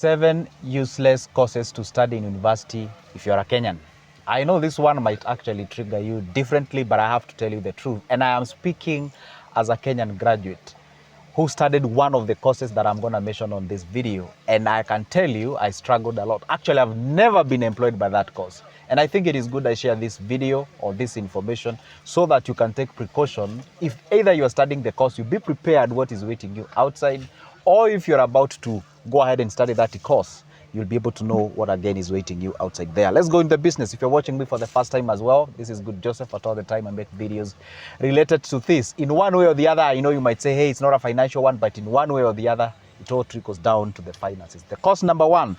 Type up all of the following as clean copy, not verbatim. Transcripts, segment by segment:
7 useless courses to study in university if you're a Kenyan. I know this one might actually trigger you differently, but I have to tell you the truth. And I am speaking as a Kenyan graduate who studied one of the courses that I'm going to mention on this video. And I can tell you, I struggled a lot. Actually, I've never been employed by that course. And I think it is good I share this video or this information so that you can take precaution. If either you're studying the course, you be prepared what is waiting you outside, or if you're about to go ahead and study that course, you'll be able to know what again is waiting you outside there. Let's go into the business. If you're watching me for the first time as well, this is Good Joseph. At all the time I make videos related to this. In one way or the other, I know you might say, hey, it's not a financial one, but in one way or the other, it all trickles down to the finances. The course number one,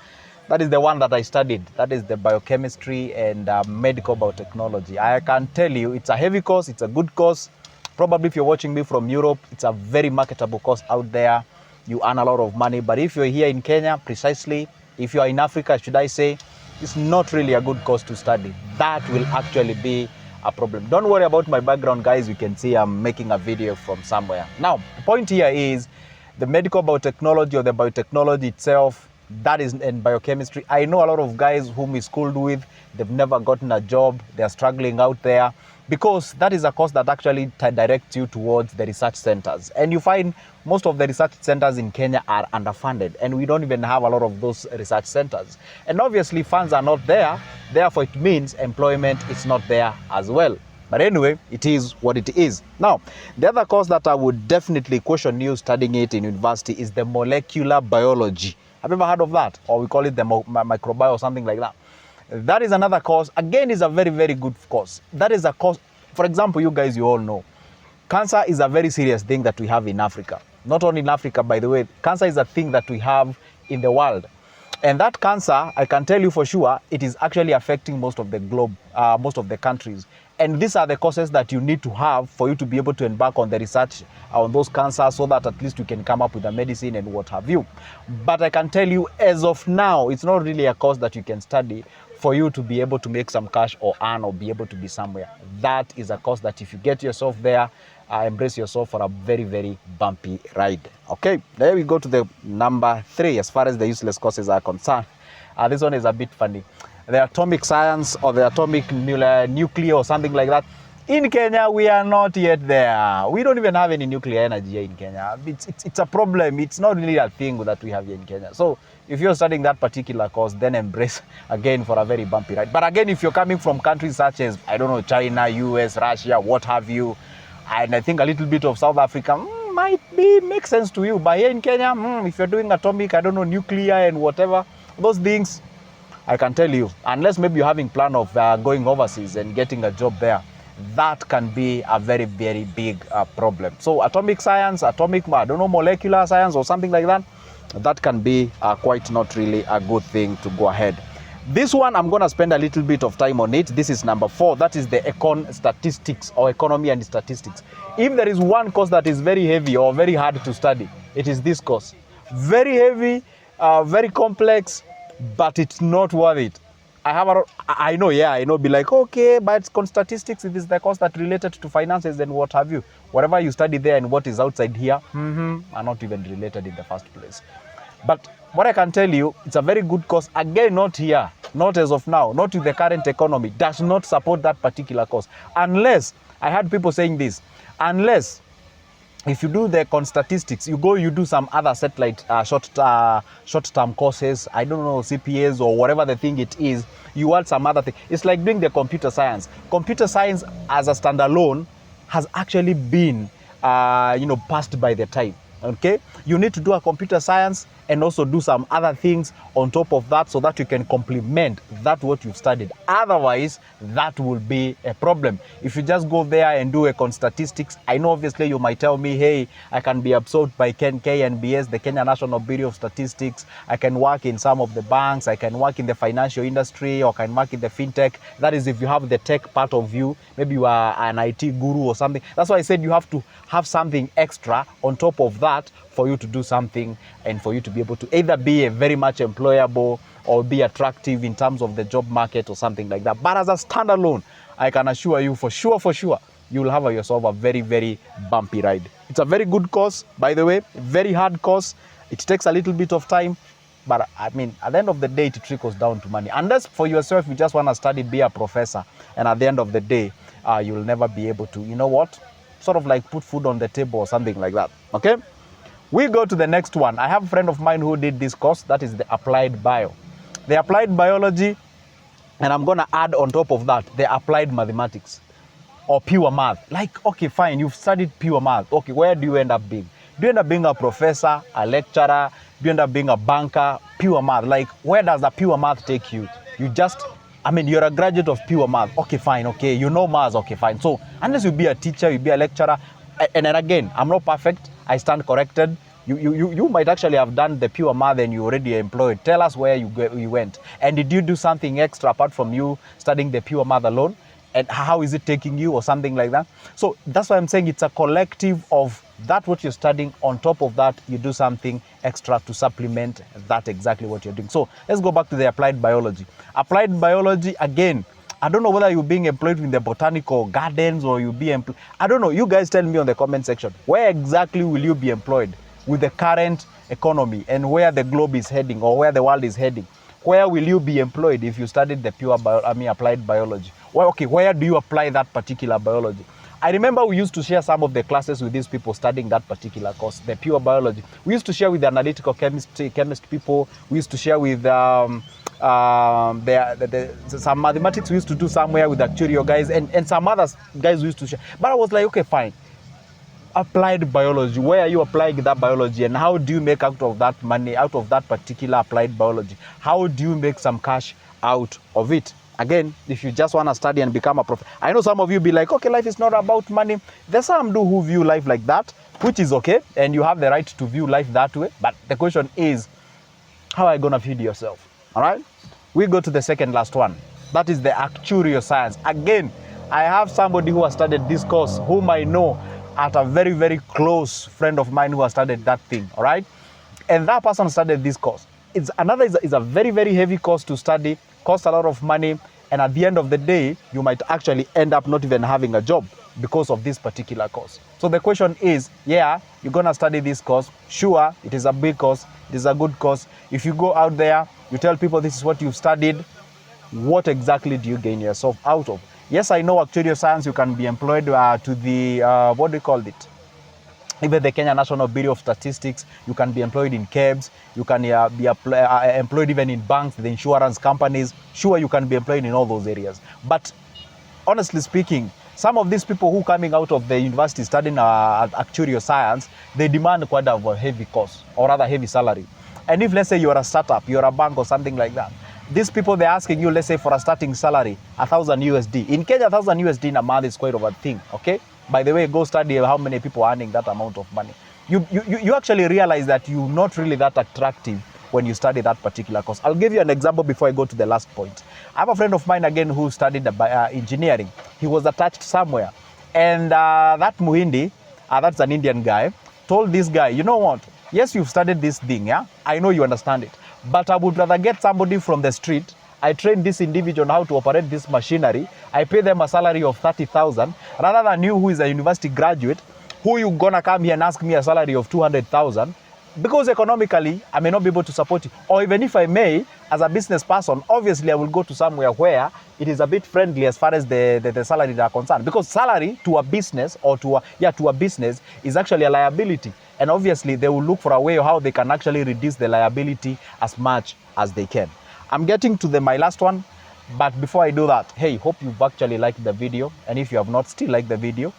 that is the one that I studied. That is the biochemistry and medical biotechnology. I can tell you, it's a heavy course. It's a good course. Probably if you're watching me from Europe, it's a very marketable course out there. You earn a lot of money. But if you're here in Kenya, precisely, if you are in Africa, should I say, it's not really a good course to study. That will actually be a problem. Don't worry about my background, guys. You can see I'm making a video from somewhere. Now, the point here is the medical biotechnology or the biotechnology itself, that is in biochemistry. I know a lot of guys whom we schooled with, they've never gotten a job. They're struggling out there because that is a course that actually directs you towards the research centers. And you find most of the research centers in Kenya are underfunded, and we don't even have a lot of those research centers. And obviously funds are not there, therefore it means employment is not there as well. But anyway, it is what it is. Now, the other course that I would definitely caution you studying it in university is the molecular biology. Have you ever heard of that? Or we call it the microbiome or something like that. That is another course. Again, is a very, very good course. That is a course, for example, you guys, you all know, cancer is a very serious thing that we have in Africa. Not only in Africa, by the way, cancer is a thing that we have in the world. And that cancer, I can tell you for sure, it is actually affecting most of the globe, most of the countries. And these are the courses that you need to have for you to be able to embark on the research on those cancers so that at least you can come up with a medicine and what have you. But I can tell you, as of now, it's not really a course that you can study for you to be able to make some cash or earn or be able to be somewhere. That is a course that if you get yourself there, embrace yourself for a very, very bumpy ride. Okay, there we go to the number 3 as far as the useless courses are concerned. This one is a bit funny. The atomic science or the atomic nuclear or something like that. In Kenya, we are not yet there. We don't even have any nuclear energy here in Kenya. It's a problem. It's not really a thing that we have here in Kenya. So if you're studying that particular course, then embrace again for a very bumpy ride. But again, if you're coming from countries such as, I don't know, China, US, Russia, what have you, and I think a little bit of South Africa might make sense to you. But here in Kenya, if you're doing atomic, I don't know, nuclear and whatever, those things, I can tell you, unless maybe you're having plan of going overseas and getting a job there, that can be a very, very big problem. So atomic science, I don't know, molecular science or something like that, that can be quite not really a good thing to go ahead. This one, I'm going to spend a little bit of time on it. This is number 4. That is the statistics or economy and statistics. If there is one course that is very heavy or very hard to study, it is this course. Very heavy, very complex, but it's not worth it. I know, be like, okay, but statistics, it is the course that related to finances and what have you. Whatever you study there and what is outside here are not even related in the first place. But what I can tell you, it's a very good course. Again, not here, not as of now, not with the current economy, does not support that particular course. Unless, I had people saying this, unless if you do the statistics, you do some other satellite short-term courses, I don't know, CPAs or whatever the thing it is, you want some other thing. It's like doing the computer science. Computer science as a standalone has actually been, passed by the time. Okay, you need to do a computer science and also do some other things on top of that so that you can complement that what you've studied. Otherwise, that will be a problem. If you just go there and do statistics, I know obviously you might tell me, hey, I can be absorbed by KNBS, the Kenya National Bureau of Statistics. I can work in some of the banks. I can work in the financial industry, or can work in the fintech. That is if you have the tech part of you. Maybe you are an IT guru or something. That's why I said you have to have something extra on top of that for you to do something and for you to be able to either be a very much employable or be attractive in terms of the job market or something like that. But as a standalone, I can assure you for sure, you will have yourself a very, very bumpy ride. It's a very good course, by the way, very hard course. It takes a little bit of time. but I mean, at the end of the day, it trickles down to money. Unless for yourself, you just want to study, be a professor, and at the end of the day, you'll never be able to, you know what, sort of like put food on the table or something like that, okay? We go to the next one. I have a friend of mine who did this course, that is the applied bio. The applied biology, and I'm going to add on top of that, the applied mathematics or pure math. Like, okay, fine, you've studied pure math. Okay, where do you end up being? Do you end up being a professor, a lecturer? Do you end up being a banker? Pure math. Like, where does the pure math take you? You just, I mean, you're a graduate of pure math. Okay, fine, okay. You know maths, okay, fine. So, unless you be a teacher, you be a lecturer, and then again, I'm not perfect. I stand corrected. You might actually have done the pure math and you already employed. Tell us where you went. And did you do something extra apart from you studying the pure math alone? And how is it taking you or something like that? So that's why I'm saying it's a collective of that what you're studying. On top of that, you do something extra to supplement that exactly what you're doing. So let's go back to the applied biology. Applied biology, again, I don't know whether you're being employed in the botanical gardens or you'll be employed. I don't know. You guys tell me on the comment section. Where exactly will you be employed with the current economy and where the globe is heading or where the world is heading? Where will you be employed if you studied the applied biology? Well, okay, where do you apply that particular biology? I remember we used to share some of the classes with these people studying that particular course, the pure biology. We used to share with the analytical chemist people. We used to share with some mathematics we used to do somewhere with Actuarial guys and some other guys we used to share. But I was like, okay, fine. Applied biology, where are you applying that biology and how do you make out of that money, out of that particular applied biology? How do you make some cash out of it? Again, if you just want to study and become a professor, I know some of you be like, okay, life is not about money. There's some do who view life like that, which is okay, and you have the right to view life that way. But the question is, how are you going to feed yourself? All right? We go to the second last one. That is the actuarial science. Again, I have somebody who has studied this course, whom I know at a very, very close friend of mine who has studied that thing, all right? And that person studied this course. It's a very, very heavy course to study, costs a lot of money, and at the end of the day, you might actually end up not even having a job because of this particular course. So the question is, yeah, you're going to study this course. Sure, it is a big course. It is a good course. If you go out there, you tell people this is what you've studied, what exactly do you gain yourself out of? Yes, I know actuarial science, you can be employed to the, what do you call it? Even the Kenya National Bureau of Statistics, you can be employed in cabs, you can be employed even in banks, the insurance companies. Sure, you can be employed in all those areas. But honestly speaking, some of these people who coming out of the university studying actuarial science, they demand quite a heavy course or rather heavy salary. And if let's say you're a startup, you're a bank or something like that, these people, they're asking you, let's say for a starting salary, 1,000 USD. In Kenya, 1,000 USD in a month is quite of a thing, okay? By the way, go study how many people are earning that amount of money. You actually realize that you're not really that attractive when you study that particular course. I'll give you an example before I go to the last point. I have a friend of mine again who studied engineering. He was attached somewhere. And that Muhindi, that's an Indian guy, told this guy, you know what? Yes, you've studied this thing, yeah? I know you understand it. But I would rather get somebody from the street. I train this individual on how to operate this machinery. I pay them a salary of 30,000 rather than you who is a university graduate, who you gonna come here and ask me a salary of 200,000 because economically I may not be able to support you. Or even if I may, as a business person, obviously I will go to somewhere where it is a bit friendly as far as the salaries are concerned. Because salary to a business or to a business is actually a liability. And obviously they will look for a way of how they can actually reduce the liability as much as they can. I'm getting to my last one, but before I do that, hey, hope you've actually liked the video. And if you have not still liked the video,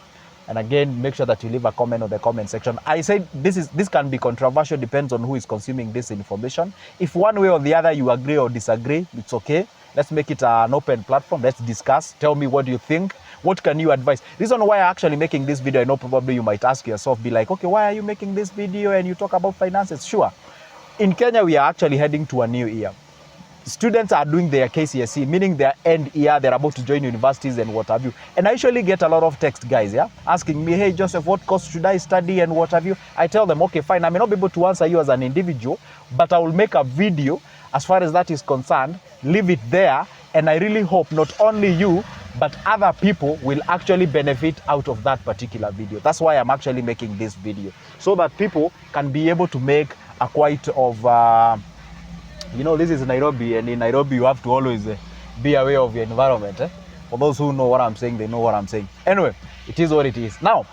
and again, make sure that you leave a comment on the comment section. I said this can be controversial, depends on who is consuming this information. If one way or the other you agree or disagree, it's okay. Let's make it an open platform. Let's discuss. Tell me what you think. What can you advise? Reason why I'm actually making this video, I know probably you might ask yourself, be like, okay, why are you making this video and you talk about finances? Sure. In Kenya, we are actually heading to a new year. Students are doing their KCSE, meaning their end year, they're about to join universities and what have you. And I usually get a lot of text guys, yeah, asking me, hey, Joseph, what course should I study and what have you? I tell them, okay, fine, I may not be able to answer you as an individual, but I will make a video as far as that is concerned, leave it there, and I really hope not only you, but other people will actually benefit out of that particular video. That's why I'm actually making this video, so that people can be able to make a quite of You know, this is Nairobi, and in Nairobi you have to always be aware of your environment. For those who know what I'm saying, they know what I'm saying. Anyway, it is what it is. Now,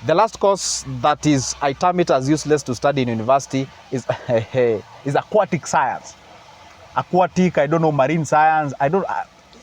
the last course that is, I term it as useless to study in university is is aquatic science. Aquatic, I don't know, marine science. I don't.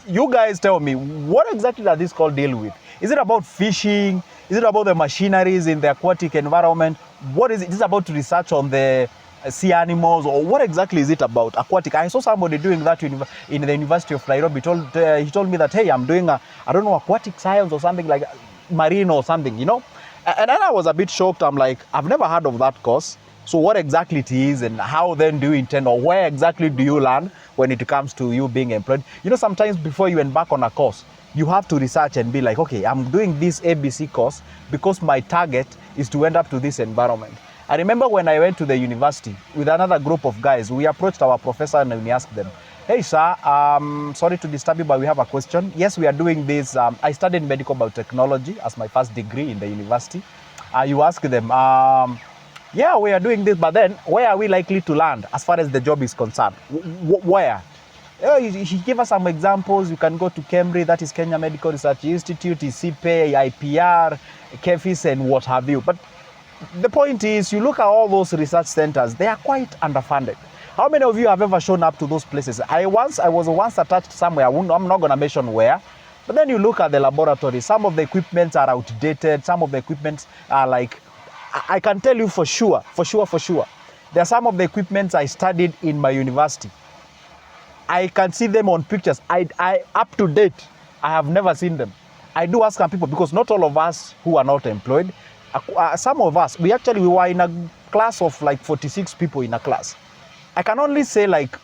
You guys tell me, what exactly does this called deal with? Is it about fishing? Is it about the machineries in the aquatic environment? What is it? Is it about research on the sea animals, or what exactly is it about? Aquatic. I saw somebody doing that in the University of Nairobi. He told me that, hey, I'm doing I don't know, aquatic science or something like marine or something, you know. And then I was a bit shocked. I'm like, I've never heard of that course. So what exactly it is, and how then do you intend, or where exactly do you learn when it comes to you being employed? You know, sometimes before you embark on a course, you have to research and be like, okay, I'm doing this ABC course because my target is to end up to this environment. I remember when I went to the university with another group of guys, we approached our professor and we asked them, hey, sir, sorry to disturb you, but we have a question. Yes, we are doing this. I studied medical biotechnology as my first degree in the university. You ask them, yeah, we are doing this, but then where are we likely to land as far as the job is concerned? Where? He gave us some examples. You can go to Cambridge, that is Kenya Medical Research Institute, ICPE, IPR, KEFIS, and what have you. But the point is, you look at all those research centers, they are quite underfunded. How many of you have ever shown up to those places? I was once attached somewhere. I'm not going to mention where. But then you look at the laboratory. Some of the equipment are outdated. Some of the equipment are like, I can tell you for sure. There are some of the equipment I studied in my university. I can see them on pictures. I up to date, I have never seen them. I do ask some people, because not all of us who are not employed, some of us, we were in a class of like 46 people in a class. I can only say like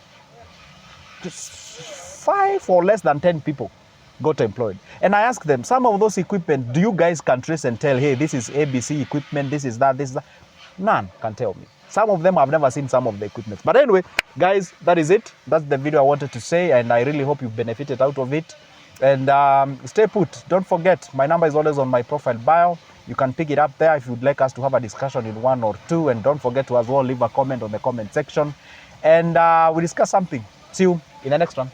5 or less than 10 people got employed. And I asked them, some of those equipment, do you guys can trace and tell, hey, this is ABC equipment, this is that, this is that? None can tell me. Some of them I've never seen some of the equipment. But anyway, guys, that is it. That's the video I wanted to say, and I really hope you've benefited out of it. And stay put. Don't forget, my number is always on my profile bio. You can pick it up there if you'd like us to have a discussion in 1 or 2. And don't forget to as well leave a comment on the comment section. And we discuss something. See you in the next one.